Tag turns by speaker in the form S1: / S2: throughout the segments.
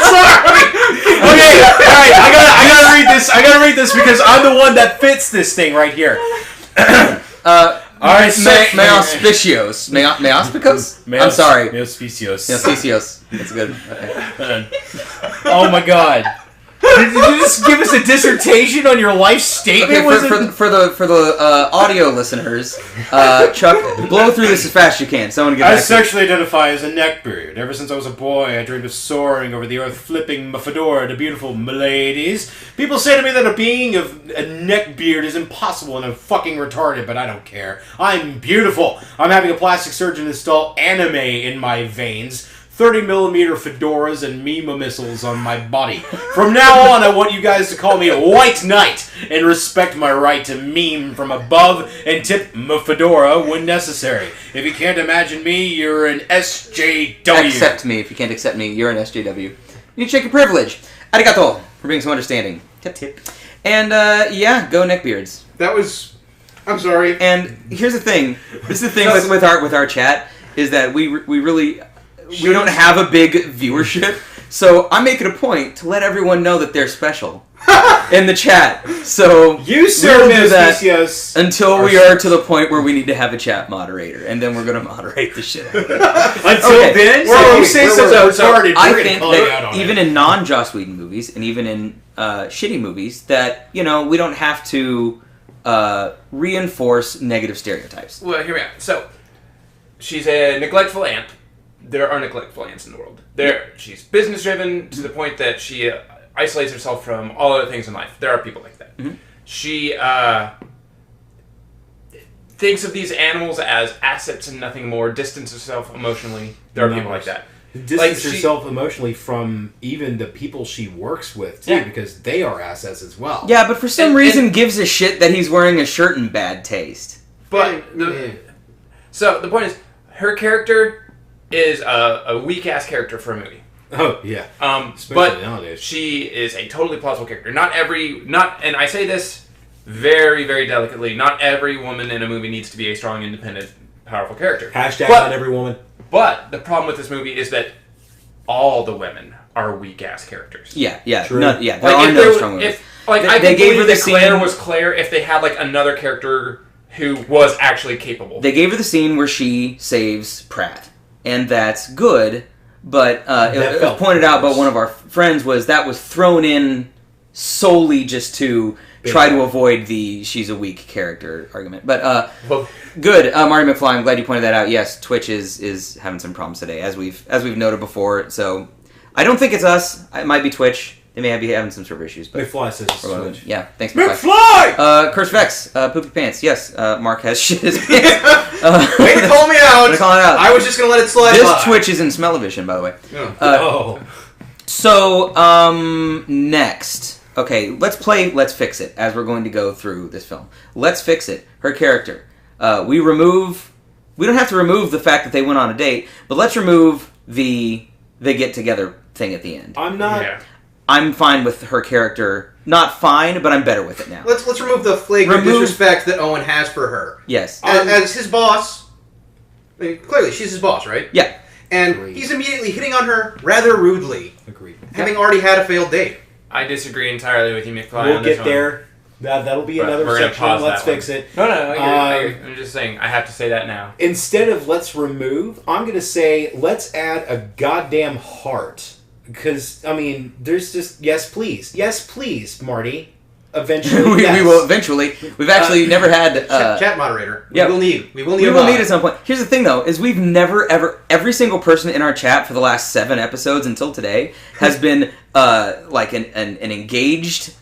S1: Sorry. Okay, all right. I gotta read this. I gotta read this because I'm the one that fits this thing right here. All right,
S2: Meospicios. Meospicos? I'm sorry.
S1: Meospicios.
S2: Meospicios. That's good. Okay.
S1: Oh my god. Did you just give us a dissertation on your life statement?
S2: Okay, for the audio listeners, Chuck, blow through this as fast as you can. Someone get back
S1: I sexually identify as a neckbeard. Ever since I was a boy, I dreamed of soaring over the earth, flipping my fedora to beautiful miladies. People say to me that a being of a neckbeard is impossible and I'm fucking retarded, but I don't care. I'm beautiful. I'm having a plastic surgeon install anime in my veins. 30mm fedoras and meme missiles on my body. From now on, I want you guys to call me White Knight and respect my right to meme from above and tip my fedora when necessary. If you can't imagine me, you're an SJW.
S2: Accept me. If you can't accept me, you're an SJW. You need to check your privilege. Arigato for being so understanding. Tip tip. And yeah, go neckbeards.
S3: That was... I'm sorry.
S2: And here's the thing. This is the thing with our chat is that we really... We don't have a big viewership, so I make it a point to let everyone know that they're special in the chat. So
S1: you, sir,
S2: do that until we are to the point where we need to have a chat moderator, and then we're going to moderate the shit out of it.
S1: Until then, so you say such a retarded.
S2: I think that even in non-Joss Whedon movies, and even in shitty movies, that we don't have to reinforce negative stereotypes.
S4: Well, hear me out. So she's a neglectful aunt. There are neglectful aunts in the world. She's business driven to the point that she isolates herself from all other things in life. There are people like that. Mm-hmm. She thinks of these animals as assets and nothing more. Distance herself emotionally. There are people like that.
S1: Distance herself emotionally from even the people she works with too, because they are assets as well.
S2: Yeah, but for some reason gives a shit that he's wearing a shirt in bad taste.
S4: But so the point is, her character is a weak-ass character for a movie.
S1: Oh, yeah.
S4: But nowadays. She is a totally plausible character. And I say this very, very delicately, not every woman in a movie needs to be a strong, independent, powerful character.
S1: Hashtag not every woman.
S4: But the problem with this movie is that all the women are weak-ass characters.
S2: Yeah.
S1: True.
S2: There are no strong women.
S4: They gave her the Claire was Claire if they had another character who was actually capable.
S2: They gave her the scene where she saves Pratt. And that's good, but it was pointed out by one of our friends that was thrown in solely just to try to avoid the she's a weak character argument. But good, Marty McFly, I'm glad you pointed that out. Yes, Twitch is having some problems today, as we've noted before. So I don't think it's us. It might be Twitch. They may be having some server issues. But
S1: McFly says it's Twitch.
S2: Yeah, thanks,
S1: McFly!
S2: Curse Vex, Poopy Pants. Yes, Mark has shit his pants.
S3: Way to call me out!
S2: Way to call it out.
S3: I was just going to let it slide
S2: This
S3: by.
S2: Twitch is in Smell-O-Vision, by the way. So, next. Okay, let's fix it, as we're going to go through this film. Let's fix it. Her character. We don't have to remove the fact that they went on a date, but let's remove the they get together thing at the end. I'm fine with her character. Not fine, but I'm better with it now.
S3: Let's remove the flagrant disrespect that Owen has for her.
S2: Yes.
S3: As his boss, I mean, clearly she's his boss, right?
S2: Yeah.
S3: And he's immediately hitting on her rather rudely.
S1: Agreed.
S3: Having already had a failed date.
S4: I disagree entirely with you, McFly.
S1: We'll get there. That'll be another section. Let's fix it.
S4: No, I'm just saying, I have to say that now.
S1: Instead of let's remove, I'm going to say let's add a goddamn heart. Because, I mean, there's just, yes, please, Marty. Eventually,
S2: we will eventually. We've actually never had...
S3: chat moderator.
S2: Yeah,
S3: we will need
S2: We will need at some point. Here's the thing, though, is we've never, ever... Every single person in our chat for the last 7 episodes until today has been, like, an engaged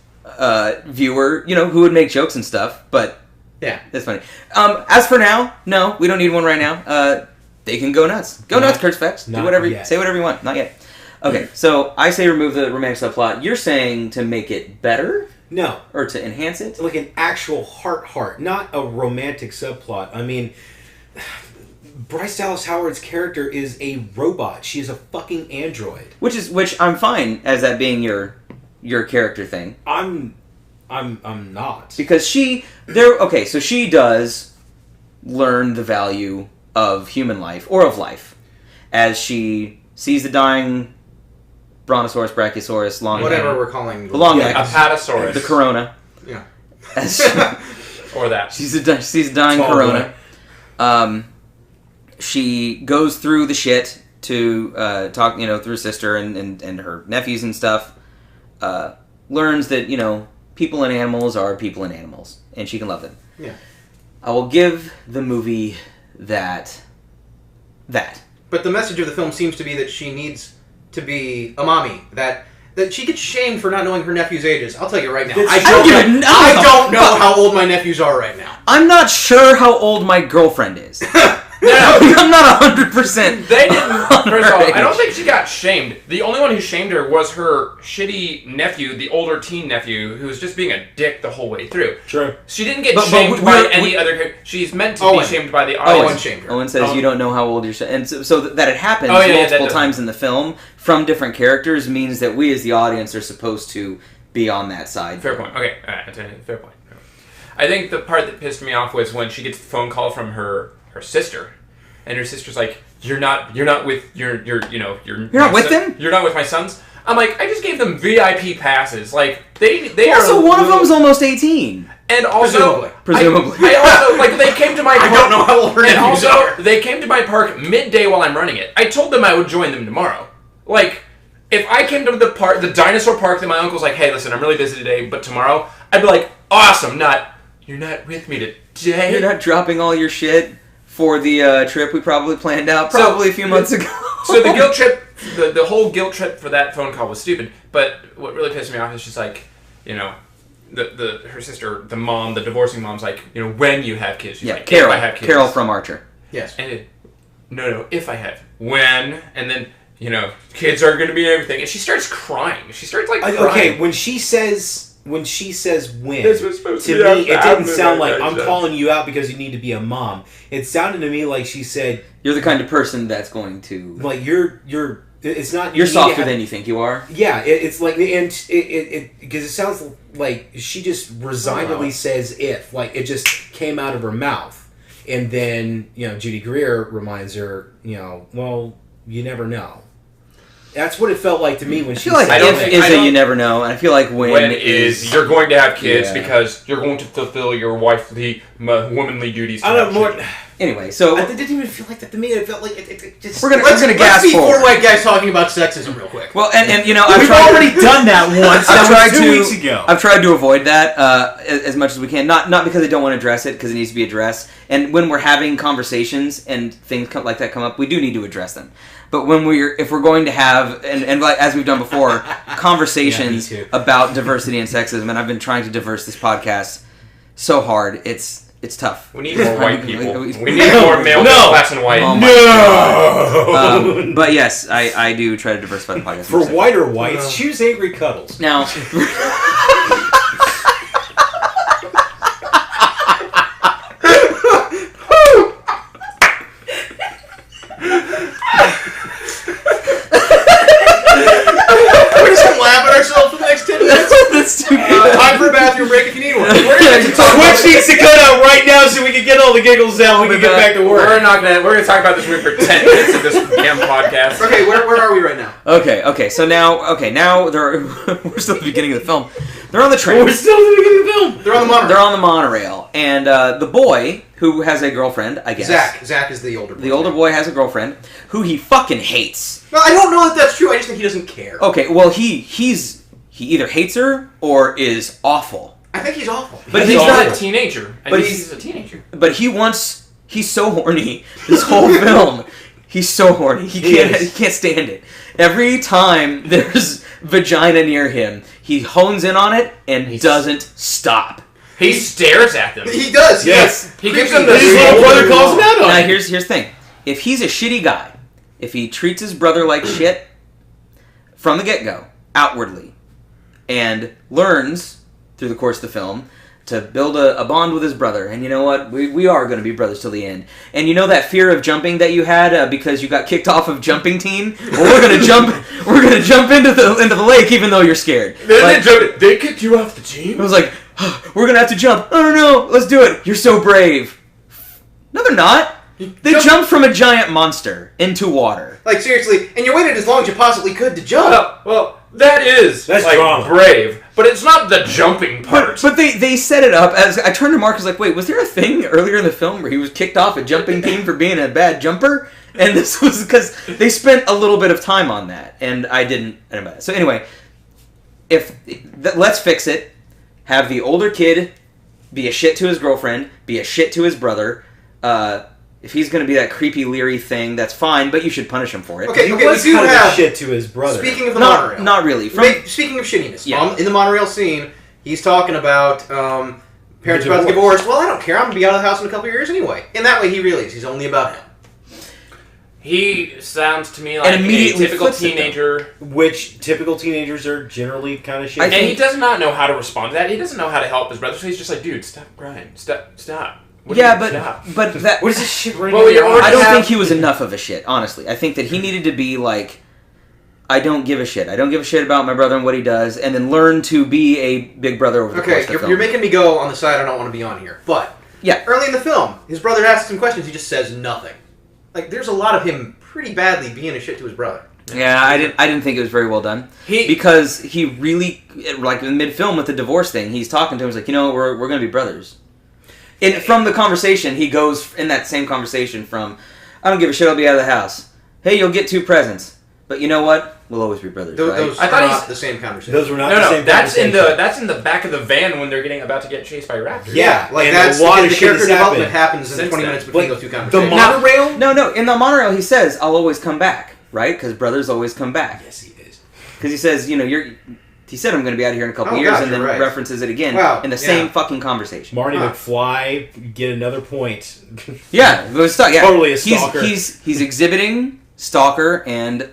S2: viewer, who would make jokes and stuff, but...
S3: Yeah.
S2: That's funny. As for now, no, we don't need one right now. They can go nuts. Go nuts, Kurt Specs. Do whatever. Say whatever you want. Not yet. Okay, so I say remove the romantic subplot. You're saying to make it better?
S1: No.
S2: Or to enhance it?
S1: Like an actual heart, not a romantic subplot. I mean, Bryce Dallas Howard's character is a robot. She is a fucking android.
S2: Which I'm fine as that being your character thing.
S1: I'm not.
S2: Because she does learn the value of human life, or of life, as she sees the dying Brontosaurus, Brachiosaurus, long
S3: whatever we're calling
S2: the long neck,
S4: Apatosaurus,
S2: the Corona.
S3: Yeah.
S4: or that.
S2: Sees a dying Corona. She goes through the shit to talk, through her sister and her nephews and stuff. Learns that people and animals are people and animals, and she can love them.
S3: Yeah.
S2: I will give the movie that.
S3: But the message of the film seems to be that she needs to be a mommy. That she gets shamed for not knowing her nephew's ages. I'll tell you right now. I don't know how old my nephews are right now.
S2: I'm not sure how old my girlfriend is.
S4: No,
S2: I'm not 100%.
S4: They didn't. First of all, I don't think she got shamed. The only one who shamed her was her shitty nephew, the older teen nephew, who was just being a dick the whole way through.
S1: True.
S4: She didn't get shamed by any other character. She's meant to be shamed by the audience.
S3: Owen shamed her.
S2: Owen says you don't know how old you're... And so that it happens multiple times in the film from different characters means that we as the audience are supposed to be on that side.
S4: Fair point. Okay, fair point. I think the part that pissed me off was when she gets the phone call from her sister, and her sister's like, "You're not with you're not
S2: with them.
S4: You're not with my sons." I'm like, I just gave them VIP passes. Like they
S2: also
S4: are.
S2: One of them's almost 18.
S4: And also,
S2: presumably,
S4: I also they came to my.
S3: I don't know how old her
S4: and
S3: nephews
S4: also,
S3: are.
S4: they came to my park midday while I'm running it. I told them I would join them tomorrow. Like, if I came to the dinosaur park that my uncle's like, "Hey, listen, I'm really busy today, but tomorrow," I'd be like, "Awesome!" You're not with me today.
S2: You're not dropping all your shit for the trip we probably planned out a few months ago.
S4: So the guilt trip, the whole guilt trip for that phone call was stupid. But what really pissed me off is just like, her sister, the mom, the divorcing mom's like, when you have kids. She's like,
S2: Carol.
S4: If I have kids.
S2: Carol from Archer.
S3: Yes.
S4: And no, if I have. When, and then, kids are going to be everything. And she starts crying. She starts crying.
S1: Okay, when she says when,
S4: this was supposed
S1: to me, it didn't sound like I'm calling you out because you need to be a mom. It sounded to me like she said,
S2: "You're the kind of person that's going to
S1: like you're. It's not
S2: you're softer than you think you are."
S1: Yeah, it's like and it because it sounds like she just resignedly says if like it just came out of her mouth, and then Judy Greer reminds her, well, you never know. That's what it felt like to me when she said
S2: if is a you never know, and I feel like when
S4: is you're going to have kids because you're going to fulfill your wifely, womanly duties.
S1: I don't know more.
S2: Anyway, so
S1: it didn't even feel like that to me. It felt like it just.
S2: We're gonna gas
S3: Let's be
S2: forward.
S3: 4 white guys talking about sexism real quick.
S2: Well, and
S1: we've already done that once. That was 2 weeks ago.
S2: I've tried to avoid that as much as we can. Not because I don't want to address it, because it needs to be addressed. And when we're having conversations and things like that come up, we do need to address them. But if we're going to have, and like, as we've done before, conversations about diversity and sexism, and I've been trying to diverse this podcast so hard, it's tough.
S4: We need more white people. We need more male class and white.
S2: Oh but yes, I do try to diversify the podcast.
S1: For whiter whites, choose Angry Cuddles.
S2: Now...
S3: Time for a bathroom break if you need one.
S1: Twitch needs to cut out right now so we can get all the giggles out and we can get back to work.
S4: We're gonna talk about this movie for 10 minutes of this damn podcast.
S3: Okay, where are we right now?
S2: Okay. So now we're still at the beginning of the film. They're on the train.
S1: We're still at the beginning of the film.
S3: They're on the monorail.
S2: They're on the monorail, and the boy who has a girlfriend, I guess.
S3: Zach is the older boy.
S2: The older boy has a girlfriend who he fucking hates.
S3: No, I don't know if that's true. I just think he doesn't care.
S2: Okay, well he either hates her or is awful.
S3: I think he's awful.
S2: But he's not
S4: a teenager. He's a teenager.
S2: But he's so horny this whole film. He's so horny. He can't stand it. Every time there's vagina near him, he hones in on it and doesn't stop.
S4: He stares at them.
S3: He does.
S1: Yes.
S4: He gives them the
S1: his little brother calls him out on.
S2: Now here's the thing. If he's a shitty guy, if he treats his brother like shit from the get-go, outwardly, and learns through the course of the film to build a bond with his brother, and you know what, we are going to be brothers till the end. And you know that fear of jumping that you had because you got kicked off of jumping team? Well, we're gonna jump into the lake even though you're scared.
S4: They kicked you off the team?
S2: It was like, we're gonna have to jump. Oh no, let's do it. You're so brave. No, they're not. They jumped from a giant monster into water.
S3: Like, seriously, and you waited as long as you possibly could to jump.
S4: Well, that's like, brave. But it's not the jumping part.
S2: But they set it up as... I turned to Mark and was like, wait, was there a thing earlier in the film where he was kicked off a jumping team for being a bad jumper? And this was because they spent a little bit of time on that. And I didn't... So anyway, let's fix it. Have the older kid be a shit to his girlfriend, be a shit to his brother. If he's going to be that creepy, leery thing, that's fine, but you should punish him for it.
S1: Okay, we do have shit to his brother.
S3: Speaking of the monorail,
S2: not really.
S3: Speaking of shittiness, in the monorail scene, he's talking about parents about to divorce. Well, I don't care. I'm gonna be out of the house in a couple of years anyway. And that way, he realizes he's only about him.
S4: He sounds to me like a typical teenager.
S1: Which typical teenagers are generally kind of shitty.
S4: And he does not know how to respond to that. He doesn't know how to help his brother, so he's just like, dude, stop crying. Stop.
S2: But that...
S1: What is this shit right
S2: now? I don't think he was enough of a shit, honestly. I think that he needed to be like, I don't give a shit. I don't give a shit about my brother and what he does, and then learn to be a big brother over the course of the film.
S3: You're making me go on the side I don't want to be on here. But, early in the film, his brother asks him questions, he just says nothing. Like, there's a lot of him pretty badly being a shit to his brother.
S2: Yeah, I didn't think it was very well done. Because he really, like in mid-film with the divorce thing, he's talking to him, he's like, we're going to be brothers. And from the conversation, he goes in that same conversation from, I don't give a shit, I'll be out of the house. Hey, you'll get 2 presents. But you know what? We'll always be brothers, right?
S3: Those are not the same conversation.
S1: Those were not the same conversation.
S4: That's in the back of the van when they're about to get chased by raptors.
S3: Yeah, like that's a lot of character development happens in the 20 minutes between those two conversations.
S1: The monorail?
S2: No. In the monorail, he says, "I'll always come back," right? Because brothers always come back.
S1: Yes, he is.
S2: Because he says, he said, I'm going to be out of here in a couple years, and then references it again in the same fucking conversation.
S1: Marty McFly, get another point.
S2: Yeah, it was
S1: totally a stalker.
S2: He's exhibiting stalker and,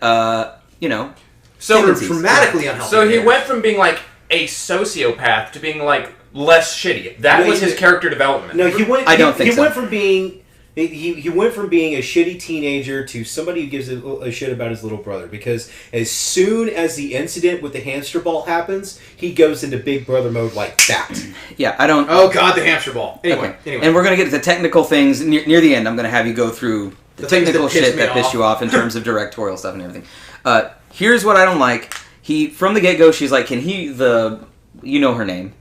S3: so dramatically unhealthy.
S4: So he went from being like a sociopath to being like less shitty. That was his character development.
S1: No, he went.
S2: I don't think so.
S1: He went from being. He went from being a shitty teenager to somebody who gives a shit about his little brother, because as soon as the incident with the hamster ball happens, he goes into big brother mode like that.
S2: Yeah, I don't...
S3: Oh god, the hamster ball. Anyway.
S2: And we're going to get to the technical things. Near the end, I'm going to have you go through the technical shit that pissed you off in terms of directorial stuff and everything. Here's what I don't like. From the get-go, she's like, you know her name.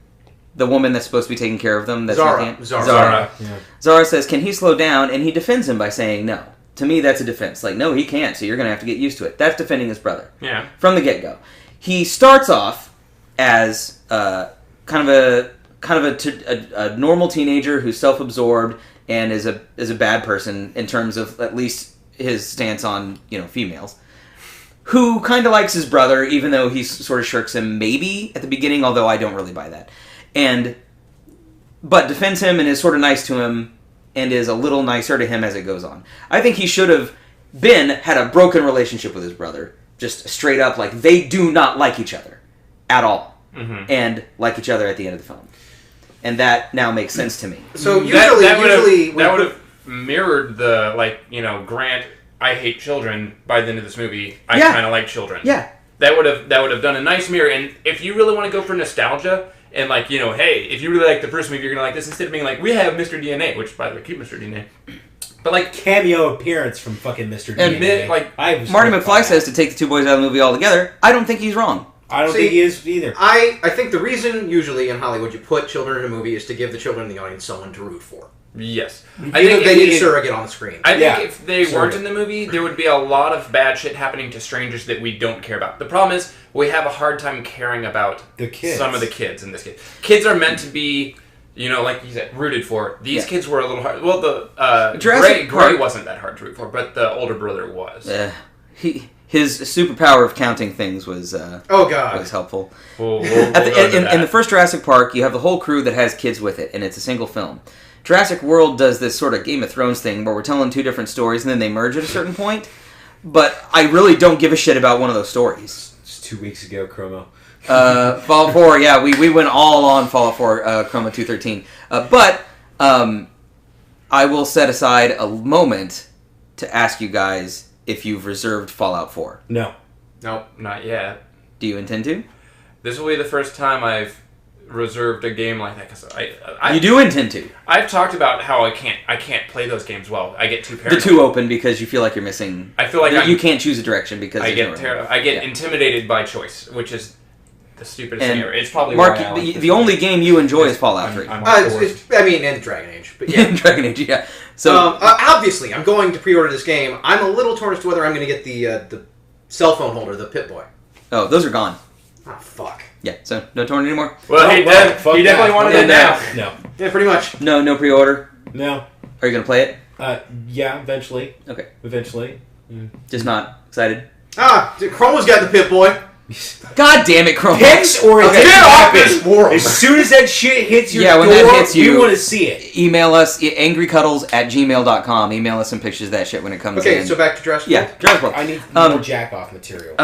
S2: The woman that's supposed to be taking care of them. That's
S3: Zara.
S2: Yeah. Zara says, can he slow down? And he defends him by saying no. To me, that's a defense. Like, no, he can't, so you're going to have to get used to it. That's defending his brother.
S4: Yeah.
S2: From the get-go. He starts off as kind of a normal teenager who's self-absorbed and is a bad person in terms of at least his stance on, females. Who kind of likes his brother, even though he sort of shirks him maybe at the beginning, although I don't really buy that. But defends him and is sort of nice to him and is a little nicer to him as it goes on. I think he should have had a broken relationship with his brother. Just straight up, like, they do not like each other at all.
S4: Mm-hmm.
S2: And like each other at the end of the film. And that now makes sense to me.
S3: So usually
S4: that would have mirrored the, Grant, I hate children, by the end of this movie, I kind of like children.
S2: Yeah.
S4: That would have done a nice mirror. And if you really want to go for nostalgia, and hey, if you really like the first movie, you're going to like this, instead of being like, we have Mr. DNA, which, by the way, keep Mr. DNA. But,
S1: cameo appearance from fucking Mr. DNA.
S2: Marty McFly says to take the two boys out of the movie altogether. I don't think he's wrong.
S1: I don't think he is either.
S3: I think the reason, usually, in Hollywood, you put children in a movie is to give the children in the audience someone to root for.
S4: Yes.
S3: I think they need a surrogate on the screen.
S4: I think if they weren't in the movie, there would be a lot of bad shit happening to strangers that we don't care about. The problem is, we have a hard time caring about
S1: the kids.
S4: Some of the kids in this case. Kids are meant to be, like you said, rooted for. These kids were a little hard. Well, the Gray wasn't that hard to root for, but the older brother was.
S2: His superpower of counting things was was helpful.
S4: In
S2: the first Jurassic Park, you have the whole crew that has kids with it, and it's a single film. Jurassic World does this sort of Game of Thrones thing where we're telling two different stories and then they merge at a certain point. But I really don't give a shit about one of those stories.
S1: It's 2 weeks ago, Chromo.
S2: Fallout 4, yeah, we went all on Fallout 4, Chroma 213. But I will set aside a moment to ask you guys if you've reserved Fallout 4.
S1: No.
S4: Nope, not yet.
S2: Do you intend to?
S4: This will be the first time I've reserved a game like that because
S2: you do intend to.
S4: I've talked about how I can't play those games well. I get too paranoid.
S2: The too open because you feel like you're missing.
S4: I feel like
S2: you can't choose a direction because
S4: I get intimidated by choice, which is the stupidest thing ever. It's probably
S2: Mark. The only game you enjoy is Fallout 3.
S3: And Dragon Age, but yeah,
S2: Dragon Age. Yeah. So
S3: obviously, I'm going to pre-order this game. I'm a little torn as to whether I'm going to get the cell phone holder, the Pip-Boy.
S2: Oh, those are gone.
S3: Oh, fuck.
S2: Yeah, so no torn anymore?
S4: Well, he definitely wanted it now.
S1: No.
S3: Yeah, pretty much.
S2: No pre-order?
S1: No.
S2: Are you going to play it?
S1: Yeah, eventually.
S2: Okay.
S1: Eventually.
S2: Just not excited?
S3: Chroma's got the Pip-Boy.
S2: God damn it, Chrome.
S1: Picks or
S3: get off this world.
S1: As soon as that shit hits your
S2: when
S1: door,
S2: that hits you,
S1: we want to see it.
S2: Email us, angrycuddles@gmail.com. Email us some pictures of that shit when it comes in.
S3: Okay, so back to Jurassic World.
S2: Yeah, Jurassic World.
S1: I need more jack-off material.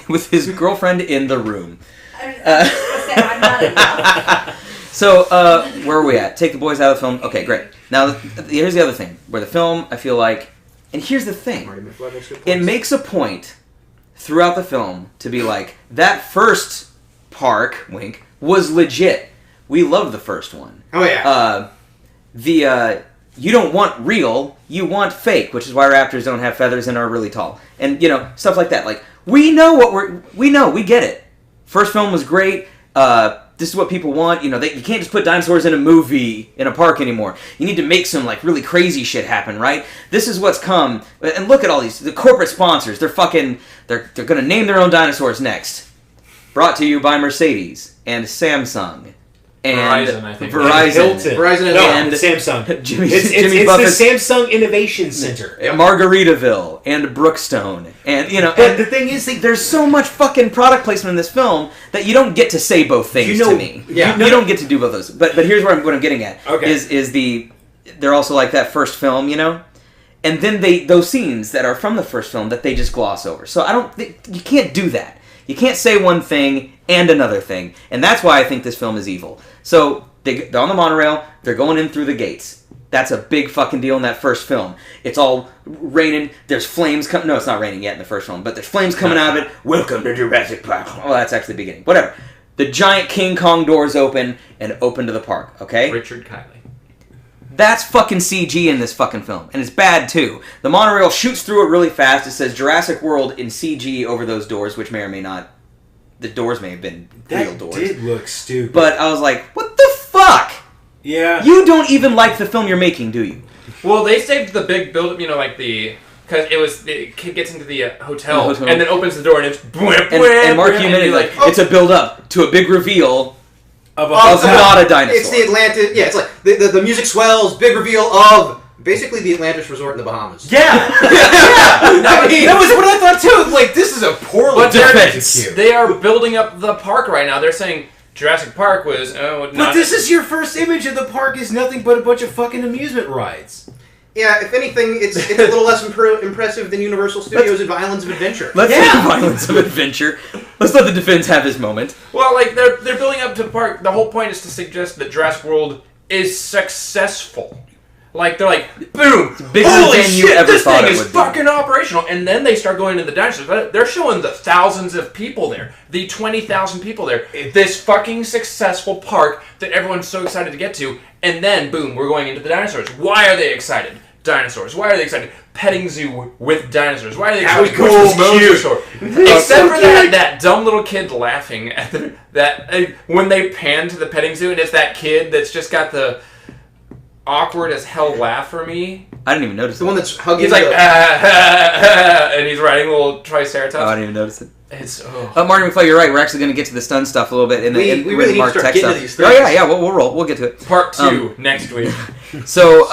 S2: With his girlfriend in the room.
S5: I'm not enough.
S2: So, where are we at? Take the boys out of the film. Okay, great. Now, here's the other thing. Where the film, I feel like... And here's the thing. It makes a point throughout the film to be like, that first park, wink, was legit. We love the first one.
S3: Oh, yeah.
S2: You don't want real, you want fake, which is why raptors don't have feathers and are really tall. And, stuff like that. Like, we get it. First film was great. This is what people want. You can't just put dinosaurs in a movie in a park anymore. You need to make some really crazy shit happen, right? This is what's come. And look at all the corporate sponsors. They're gonna name their own dinosaurs next. Brought to you by Mercedes and Samsung. And
S4: Verizon, I think.
S3: Verizon
S1: and Samsung.
S2: Jimmy
S1: it's
S2: Buffett's,
S1: the Samsung Innovation Center.
S2: Margaritaville and Brookstone. And,
S1: But the thing is,
S2: there's so much fucking product placement in this film that you don't get to say both things to me.
S3: Yeah.
S2: You don't get to do both those. But here's what I'm getting at.
S1: Okay.
S2: Is they're also like that first film, And then those scenes that are from the first film that they just gloss over. So you can't do that. You can't say one thing and another thing. And that's why I think this film is evil. So, they're on the monorail, they're going in through the gates. That's a big fucking deal in that first film. It's all raining, there's flames coming... No, it's not raining yet in the first film, but there's flames coming out of it. Welcome to Jurassic Park. Well, that's actually the beginning. Whatever. The giant King Kong doors open and open to the park, okay?
S4: Richard Kiley.
S2: That's fucking CG in this fucking film. And it's bad, too. The monorail shoots through it really fast. It says Jurassic World in CG over those doors, which may or may not... The doors may have been real doors.
S1: That did look stupid.
S2: But I was like, what the fuck?
S1: Yeah.
S2: You don't even like the film you're making, do you?
S4: Well, they saved the big build-up, because the kid gets into the hotel and then opens the door and it's...
S2: And Mark, you minute, it's a build-up to a big reveal... Of a lot of dinosaurs.
S3: It's the Atlantis. Yeah, it's like the music swells. Big reveal of basically the Atlantis resort in the Bahamas.
S1: Yeah, that was what I thought too. Like, this is a poorly
S4: executed. They are building up the park right now. They're saying Jurassic Park was.
S1: But this is your first image of the park is nothing but a bunch of fucking amusement rides.
S3: Yeah, if anything, it's a little less impressive than Universal Studios and Islands of Adventure.
S2: Let's say Islands of Adventure. Let's let the defense have his moment.
S4: Well, they're building up to the park. The whole point is to suggest that Jurassic World is successful. They're like, boom! Holy shit! This thing is fucking operational. And then they start going to the dinosaurs. They're showing the thousands of people there, the 20,000 people there. This fucking successful park that everyone's so excited to get to. And then, boom! We're going into the dinosaurs. Why are they excited? Dinosaurs. Why are they excited? Petting zoo with dinosaurs. Why are they excited? Except for that dumb little kid laughing at when they pan to the petting zoo and it's that kid that's just got the awkward as hell laugh for me.
S2: I didn't even notice
S3: the one that's hugging.
S4: He's like, and he's riding a little Triceratops.
S2: Oh, I didn't even notice it.
S4: It's
S2: Martin McFly, you're right. We're actually going to get to the stun stuff a little bit.
S3: We really need to start getting to these things.
S2: Oh yeah, we'll roll. We'll get to it.
S4: Part 2 next week.
S2: So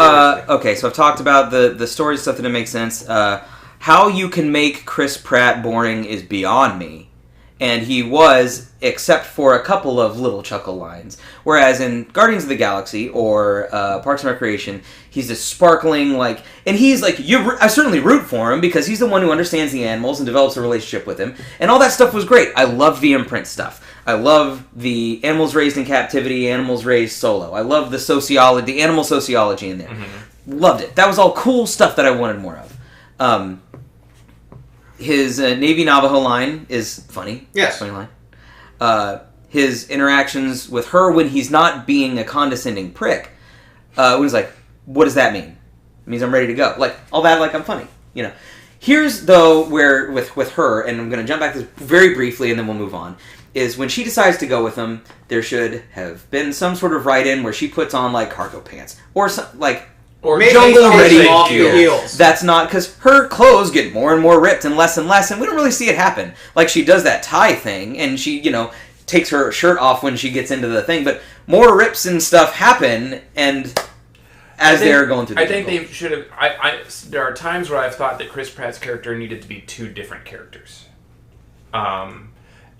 S2: okay, so I've talked about the story stuff that didn't make sense. How you can make Chris Pratt boring is beyond me. And he was, except for a couple of little chuckle lines. Whereas in Guardians of the Galaxy or Parks and Recreation, he's this sparkling, and he's I certainly root for him because he's the one who understands the animals and develops a relationship with him. And all that stuff was great. I love the imprint stuff. I love the animals raised in captivity, animals raised solo. I love the animal sociology in there. Mm-hmm. Loved it. That was all cool stuff that I wanted more of. His Navy Navajo line is funny.
S3: Yes.
S2: Funny line. his interactions with her when he's not being a condescending prick. When he's like, what does that mean? It means I'm ready to go. Like, all that, like, I'm funny, you know. Here's, though, where, with her, and I'm going to jump back to this very briefly and then we'll move on, is when she decides to go with him, there should have been some sort of write-in where she puts on, like, cargo pants. Or, or jungle-ready gear. That's not, because her clothes get more and more ripped and less, and we don't really see it happen. Like, she does that tie thing, and she, you know, takes her shirt off when she gets into the thing, but more rips and stuff happen, and... they're going through the
S4: think they should have... there are times where I've thought that Chris Pratt's character needed to be two different characters.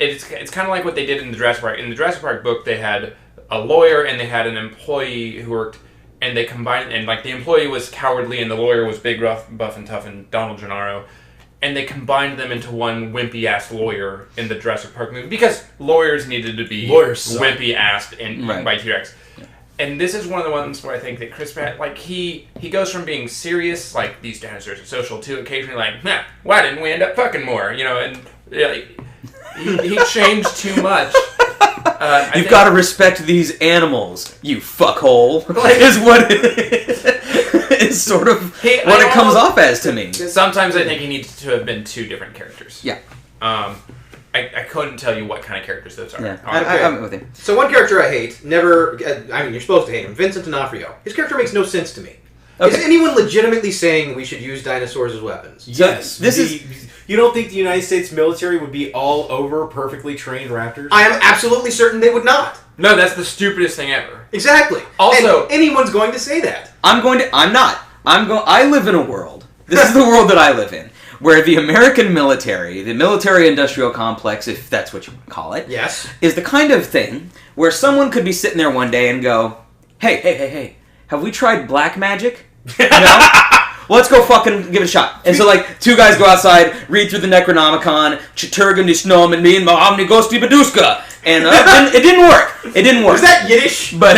S4: It's kind of like what they did in the Jurassic Park. In the Jurassic Park book, they had a lawyer and they had an employee who worked... And they combined... And, like, the employee was cowardly and the lawyer was big, rough, buff, and tough, and Donald Gennaro. And they combined them into one wimpy-ass lawyer in the Jurassic Park movie. Because lawyers needed to be wimpy-assed and by T-Rex. And this is one of the ones where I think that Chris Pratt, like, he goes from being serious, like, these dinosaurs are social, to occasionally, like, nah, why didn't we end up fucking more? You know, and he changed too much.
S2: You've got to respect these animals, you fuckhole, is what it is sort of what it comes off as to me.
S4: Sometimes I think he needs to have been two different characters.
S2: Yeah.
S4: I couldn't tell you what kind of characters those are.
S2: Yeah, I'm with him.
S3: So one character I hate, you're supposed to hate him, Vincent D'Onofrio. His character makes no sense to me. Okay. Is anyone legitimately saying we should use dinosaurs as weapons?
S1: Yes. You don't think the United States military would be all over perfectly trained raptors?
S3: I am absolutely certain they would not.
S4: No, that's the stupidest thing ever.
S3: Exactly.
S4: Also,
S3: and anyone's going to say that.
S2: I'm not. I live in a world. This is the world that I live in. Where the American military, the military-industrial complex, if that's what you want to call it,
S3: yes,
S2: is the kind of thing where someone could be sitting there one day and go, hey, have we tried black magic? You know? Well, let's go fucking give it a shot. And so, like, two guys go outside, read through the Necronomicon, Chiturgan Snom and me and Mahamni Gosti Baduska. And it didn't work. It didn't work.
S3: Was that Yiddish?
S2: But...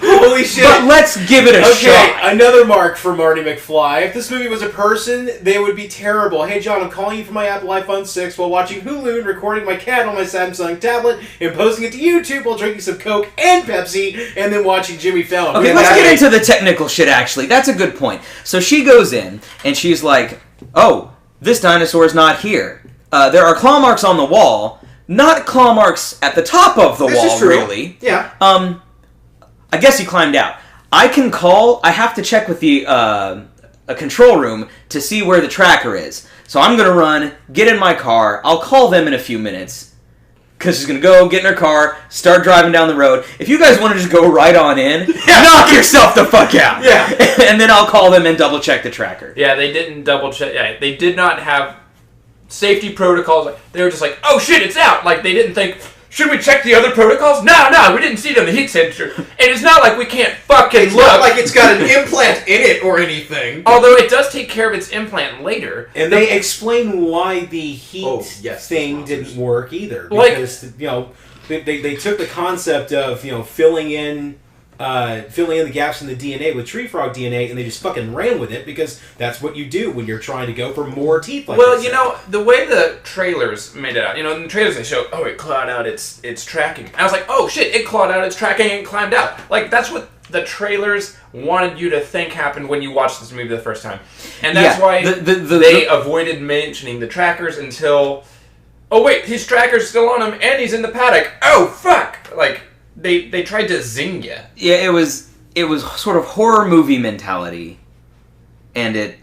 S3: Holy shit.
S2: But let's give it a shot.
S1: Okay, another mark for Marty McFly. If this movie was a person, they would be terrible. Hey, John, I'm calling you from my Apple iPhone 6 while watching Hulu and recording my cat on my Samsung tablet and posting it to YouTube while drinking some Coke and Pepsi and then watching Jimmy Fallon.
S2: Okay, let's get into the technical shit, actually. That's a good point. So she goes in, and she's like, oh, this dinosaur's not here. There are claw marks on the wall, not claw marks at the top of the wall, really.
S3: Yeah.
S2: I guess he climbed out. I have to check with the a control room to see where the tracker is. So I'm going to run, get in my car. I'll call them in a few minutes. Because she's going to go, get in her car, start driving down the road. If you guys want to just go right on in, knock yourself the fuck out.
S3: Yeah.
S2: And then I'll call them and double check the tracker.
S4: Yeah, they didn't double check. Yeah, they did not have safety protocols. They were just like, oh shit, it's out. Like, they didn't think... Should we check the other protocols? No, we didn't see it on the heat sensor. And it's not like we can't fucking
S3: look. It's not like it's got an implant in it or anything.
S4: Although it does take care of its implant later.
S1: And they explain why the heat thing didn't work either. Because, they took the concept of, filling in the gaps in the DNA with tree frog DNA, and they just fucking ran with it because that's what you do when you're trying to go for more teeth. Like
S4: the way the trailers made it out, in the trailers they show, it clawed out its tracking. And I was like, oh shit, it clawed out its tracking and climbed out. Like, that's what the trailers wanted you to think happened when you watched this movie the first time. And that's why they avoided mentioning the trackers until, oh wait, his tracker's still on him and he's in the paddock. Oh fuck! Like, They tried to zing you.
S2: Yeah, it was sort of horror movie mentality, and it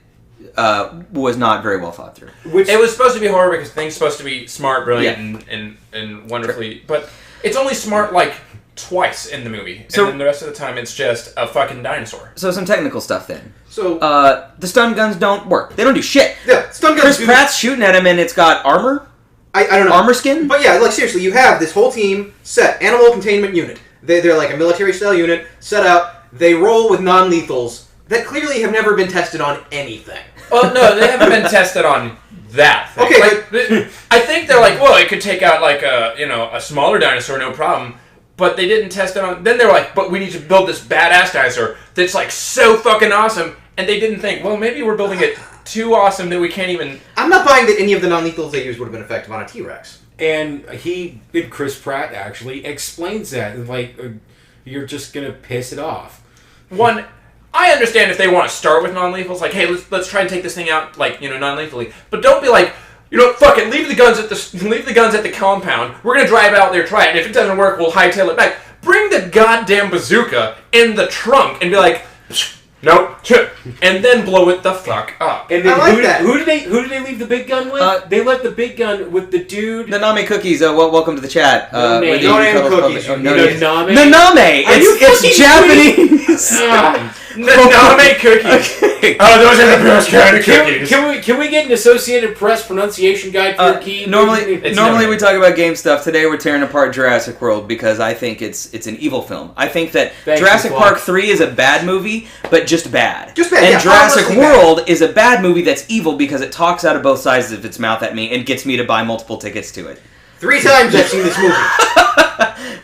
S2: was not very well thought through.
S4: It was supposed to be horror because things supposed to be smart, brilliant, and wonderfully, but it's only smart like twice in the movie, and then the rest of the time it's just a fucking dinosaur.
S2: So some technical stuff then.
S3: So
S2: the stun guns don't work. They don't do shit.
S3: Yeah, stun guns.
S2: Chris Pratt's shooting at him, and it's got armor.
S3: I don't know.
S2: Armor skin?
S3: But yeah, like seriously, you have this whole team set, animal containment unit. They're like a military-style unit, set out. They roll with non-lethals that clearly have never been tested on anything.
S4: Well, no, they haven't been tested on that thing.
S3: Okay,
S4: I think they're like, well, it could take out like a smaller dinosaur, no problem. But they didn't test it on... Then they're like, but we need to build this badass dinosaur that's like so fucking awesome. And they didn't think, well, maybe we're building it too awesome that we can't even...
S3: I'm not buying that any of the non-lethals they used would have been effective on a T-Rex.
S1: And Chris Pratt actually explains that. Like, you're just going to piss it off.
S4: One, I understand if they want to start with non-lethals, like, hey, let's try and take this thing out, like, non-lethally. But don't be like, fuck it, leave the guns at the compound. We're going to drive out there, try it, and if it doesn't work, we'll hightail it back. Bring the goddamn bazooka in the trunk and be like, nope, and then blow it the fuck up.
S1: And then who did they leave the big gun with? They left the big gun with the dude.
S2: Naname Cookies. Welcome to the chat.
S3: No name cookies.
S2: Naname. It's Japanese.
S4: Naname Cookies. Okay. Oh, those are the best kind of cookies.
S1: Can we get an Associated Press pronunciation guide for your key?
S2: Normally we talk about game stuff. Today we're tearing apart Jurassic World because I think it's an evil film. I think that Jurassic Park 3 is a bad movie, but just bad. And Jurassic World is a bad movie that's evil because it talks out of both sides of its mouth at me and gets me to buy multiple tickets to it.
S3: 3 times I've seen this movie.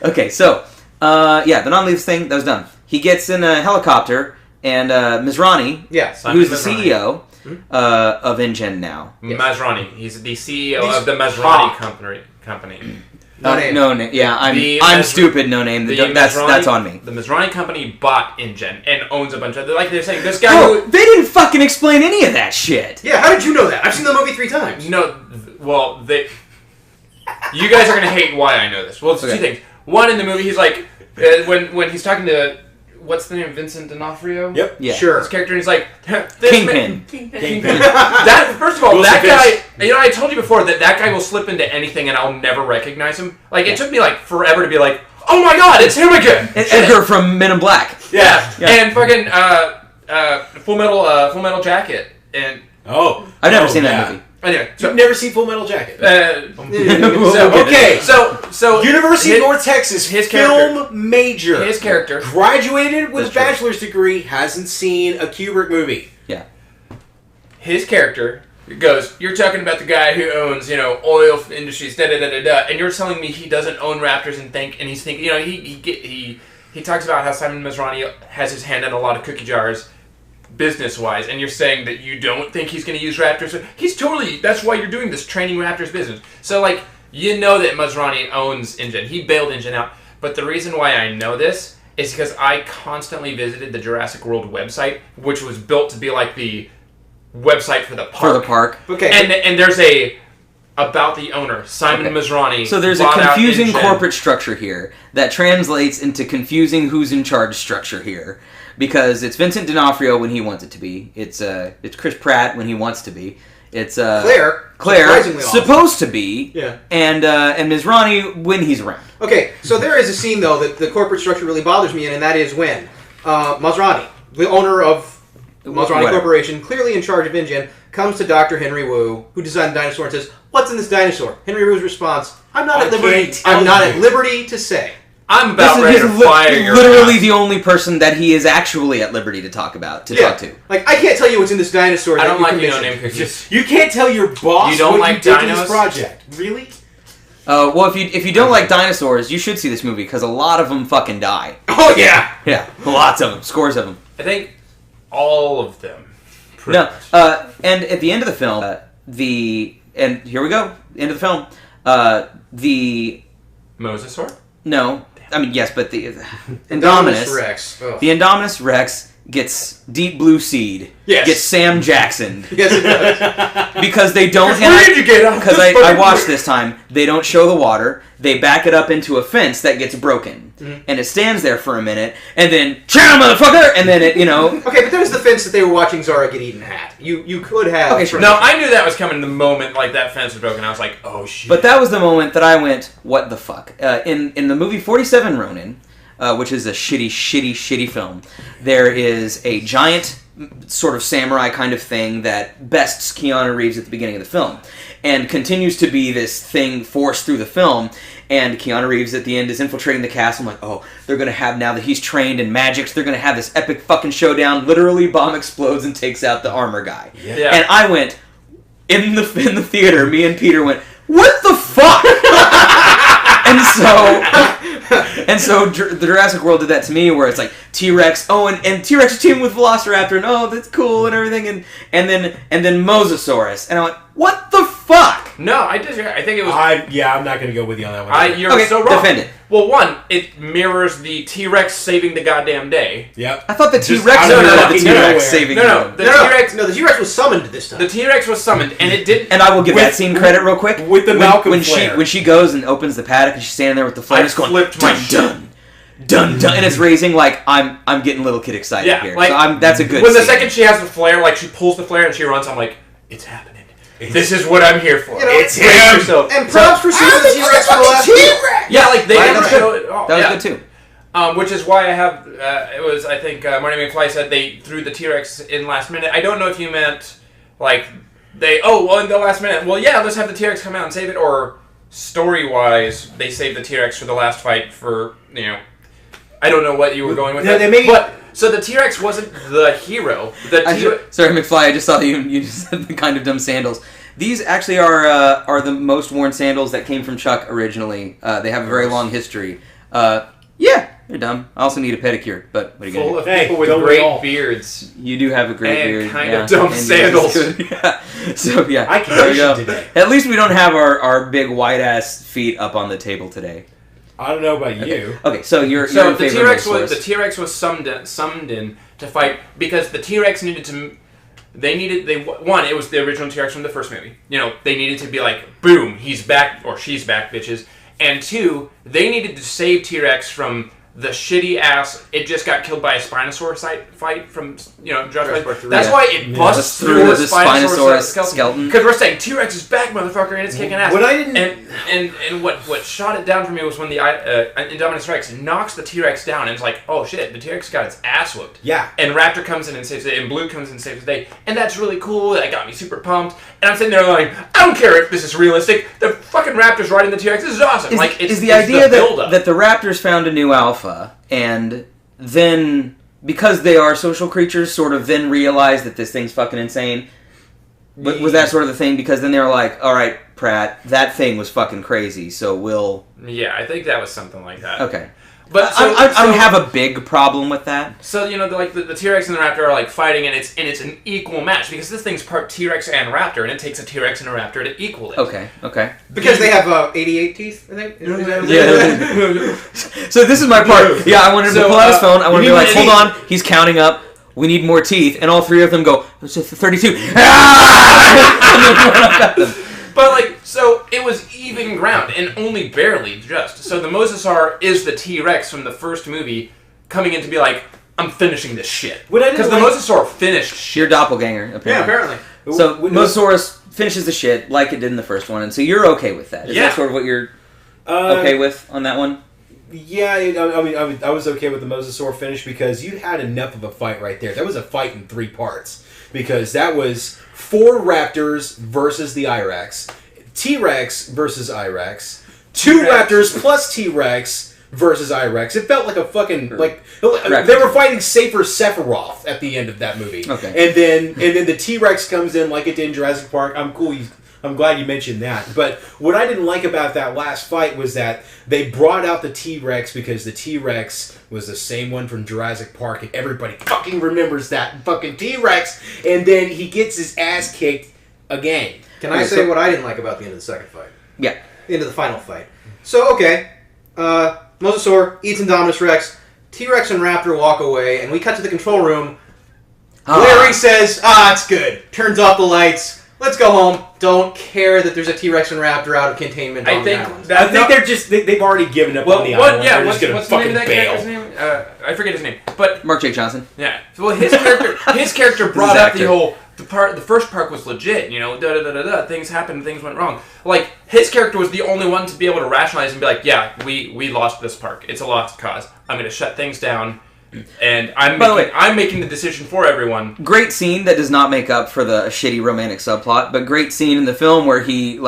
S2: Okay, so, the non-leaves thing, that was done. He gets in a helicopter, and Mizrahi, who's the CEO of InGen now.
S4: Masrani. He's the CEO of the Masrani company.
S2: No name. Yeah, I'm stupid. No name. That's on me.
S4: The Masrani company bought InGen and owns a bunch of. Like they're saying, this guy.
S2: They didn't fucking explain any of that shit.
S3: Yeah, how did you know that? I've seen the movie 3 times.
S4: No, well, you guys are gonna hate why I know this. Well, it's 2 things. One, in the movie, he's like, when he's talking to. What's the name? Vincent D'Onofrio?
S1: Yep.
S2: Yeah.
S3: Sure.
S4: His character, and he's like...
S2: Kingpin.
S4: First of all, that guy... I told you before that guy will slip into anything and I'll never recognize him. Like, it took me, forever to be like, oh my god, it's him again!
S2: Edgar from Men in Black.
S4: Yeah. And fucking Full Metal Jacket. And...
S2: Oh. I've never seen that movie.
S4: Anyway,
S1: you've never seen Full Metal Jacket.
S4: So
S1: University of North Texas, his film major.
S4: His character
S1: graduated with a bachelor's degree, hasn't seen a Kubrick movie.
S2: Yeah.
S4: His character goes, you're talking about the guy who owns, oil industries, and you're telling me he doesn't own Raptors and he's thinking, he talks about how Simon Masrani has his hand in a lot of cookie jars. Business-wise, and you're saying that you don't think he's going to use Raptors. That's why you're doing this, training Raptors business. So, that Masrani owns InGen. He bailed InGen out. But the reason why I know this is because I constantly visited the Jurassic World website, which was built to be like the website for the park.
S2: Okay.
S4: And there's about the owner, Simon Masrani.
S2: So there's a confusing corporate structure here that translates into confusing who's in charge structure here. Because it's Vincent D'Onofrio when he wants it to be. It's Chris Pratt when he wants to be. It's
S3: Claire
S2: supposed to be.
S3: Yeah.
S2: And Mizrahi when he's around.
S3: Okay, so there is a scene though that the corporate structure really bothers me in, and that is when Masrani, the owner of Masrani Corporation, clearly in charge of InGen, comes to Dr. Henry Wu, who designed the dinosaur, and says, "What's in this dinosaur?" Henry Wu's response, "I'm not at liberty to say."
S4: I'm about ready to fire your
S2: literally the only person that he is actually at liberty to talk to.
S3: I can't tell you what's in this dinosaur.
S4: I don't like name cookies.
S1: You can't tell your boss
S4: you don't like
S1: did in this project. Really?
S2: Well, if you don't like dinosaurs, you should see this movie because a lot of them fucking die.
S3: Oh yeah,
S2: yeah, lots of them, scores of them.
S4: I think all of them.
S2: No, and at the end of the film, and here we go, end of the film, the
S4: Mosasaur?
S2: No. I mean, yes, but the Indominus
S3: Rex. Oh.
S2: The Indominus Rex gets Deep Blue Seed.
S3: Yes.
S2: Gets Sam Jackson.
S3: Yes, it does.
S2: Because they don't... Because I watched this time. They don't show the water. They back it up into a fence that gets broken. Mm-hmm. And it stands there for a minute. And then... Chow, motherfucker! And then it,
S3: Okay, but there's the fence that they were watching Zara get eaten at. You could have...
S2: Okay, sure.
S4: No, I knew that was coming the moment that fence was broken. I was like, oh, shit.
S2: But that was the moment that I went, what the fuck? In the movie 47 Ronin... which is a shitty film. There is a giant sort of samurai kind of thing that bests Keanu Reeves at the beginning of the film. And continues to be this thing forced through the film. And Keanu Reeves at the end is infiltrating the castle. I'm like, oh, they're going to have, now that he's trained in magics, they're going to have this epic fucking showdown. Literally, bomb explodes and takes out the armor guy.
S4: Yeah.
S2: And I went, in the theater, me and Peter went, what the fuck? And so the Jurassic World did that to me, where it's like T-Rex, and T-Rex teaming with Velociraptor, and that's cool and everything, and then Mosasaurus, and I went, What the fuck?
S4: No, I disagree. I think it was.
S1: I'm not going to go with you on that one.
S4: You're so wrong.
S2: Defend it.
S4: Well, one, it mirrors the T-Rex saving the goddamn day.
S1: Yep.
S2: I thought the T-Rex
S1: was
S2: the T-Rex saving
S4: the
S3: T-Rex. No, the T-Rex was summoned this time.
S4: The T-Rex was summoned, and it did.
S2: And I will give that scene credit real quick.
S1: With the Malcolm
S2: flare. When she goes and opens the paddock and she's standing there with the flare, it's going dun. And it's raising like I'm getting little kid excited here.
S4: Like,
S2: so that's a good.
S4: When
S2: scene.
S4: the second she has the flare, like she pulls the flare and she runs, I'm like, it's happening. This is what I'm here for.
S3: It's
S1: him.
S3: And props for seeing the T-Rex for the last
S4: T-Rex. Yeah, like they didn't show it all.
S2: That was good too.
S4: Which is why I have. It was I think Marty McFly said they threw the T-Rex in last minute. I don't know if you meant like in the last minute. Well, yeah, let's have the T-Rex come out and save it, or story-wise, they saved the T-Rex for the last fight for I don't know what you were going with. But so the T-Rex wasn't the hero.
S2: Sorry, McFly. I just saw that you just said the kind of dumb sandals. These actually are the most worn sandals that came from Chuck originally. They have a very long history. Yeah, they're dumb. I also need a pedicure, but what are you
S4: full
S2: gonna
S4: of
S2: do?
S4: people with great beards.
S2: You do have a great
S4: and
S2: beard.
S4: Kind of dumb sandals.
S2: Yeah. So yeah,
S1: I can't today.
S2: At least we don't have our big white ass feet up on the table today.
S1: I don't know about you.
S2: Okay, so you're
S4: the T-Rex was summoned in to fight because the T-Rex needed to. It was the original T-Rex from the first movie. They needed to be like, boom, he's back or she's back, bitches. And two, they needed to save T-Rex from the shitty ass. It just got killed by a Spinosaurus fight from Jurassic World. That's why it busts through the Spinosaurus skeleton. Because we're saying T-Rex is back, motherfucker, and it's kicking ass.
S1: What I didn't
S4: and what shot it down for me was when the Indominus Rex knocks the T-Rex down, and it's like, oh shit, the T-Rex got its ass whooped.
S1: Yeah.
S4: And Raptor comes in and saves it, and Blue comes in and saves the day, and that's really cool. That got me super pumped. And I'm sitting there like, I don't care if this is realistic. The fucking Raptor's riding the T-Rex. This is awesome.
S2: Is the idea that the Raptors found a new alpha, and then because they are social creatures, sort of then realize that this thing's fucking insane? Was that sort of the thing? Because then they were like, all right, Pratt, that thing was fucking crazy, so we'll...
S4: Yeah, I think that was something like that.
S2: Okay.
S4: But
S2: I don't have a big problem with that.
S4: So the T-Rex and the Raptor are like fighting, and it's an equal match because this thing's part T-Rex and Raptor, and it takes a T-Rex and a Raptor to equal it.
S2: Okay.
S3: Because they have 88 teeth, I think.
S2: Yeah. So this is my part. Yeah, I wanted him to pull out his phone. I wanted to be like, hold on, he's counting up. We need more teeth, and all three of them go 32.
S4: But so it was even ground, and only barely just. So the Mosasaur is the T-Rex from the first movie coming in to be like, I'm finishing this shit. Because the Mosasaur finished shit.
S2: Your doppelganger, apparently.
S3: Yeah, apparently.
S2: So Mosasaurus finishes the shit like it did in the first one, and so you're okay with that. Is that sort of what you're okay with on that one?
S1: Yeah, I mean, I was okay with the Mosasaur finish because you had enough of a fight right there. That was a fight in 3 parts. Because that was 4 Raptors versus the I-Rex, T-Rex versus I-Rex, 2 Raptors plus T-Rex versus I-Rex. It felt like a fucking they were fighting Safer Sephiroth at the end of that movie.
S2: Okay.
S1: And then the T-Rex comes in like it did in Jurassic Park. I'm glad you mentioned that. But what I didn't like about that last fight was that they brought out the T-Rex because the T-Rex was the same one from Jurassic Park, and everybody fucking remembers that fucking T-Rex, and then he gets his ass kicked again.
S3: Can I say what I didn't like about the end of the second fight?
S2: Yeah.
S3: The end of the final fight. So, okay. Mosasaur eats Indominus Rex. T-Rex and Raptor walk away, and we cut to the control room. Larry says, it's good. Turns off the lights. Let's go home. Don't care that there's a T-Rex and Raptor out of containment on the island.
S1: I think they've already given up on the island.
S4: Yeah,
S1: what's the name of that character's
S4: name? I forget his name. But
S2: Mark J. Johnson.
S4: Yeah. Well, his character brought up the first park was legit, things happened, things went wrong. Like, his character was the only one to be able to rationalize and be like, yeah, we lost this park. It's a lost cause. I'm going to shut things down. And I'm making the decision for everyone.
S2: Great scene that does not make up for the shitty romantic subplot, but great scene in the film where he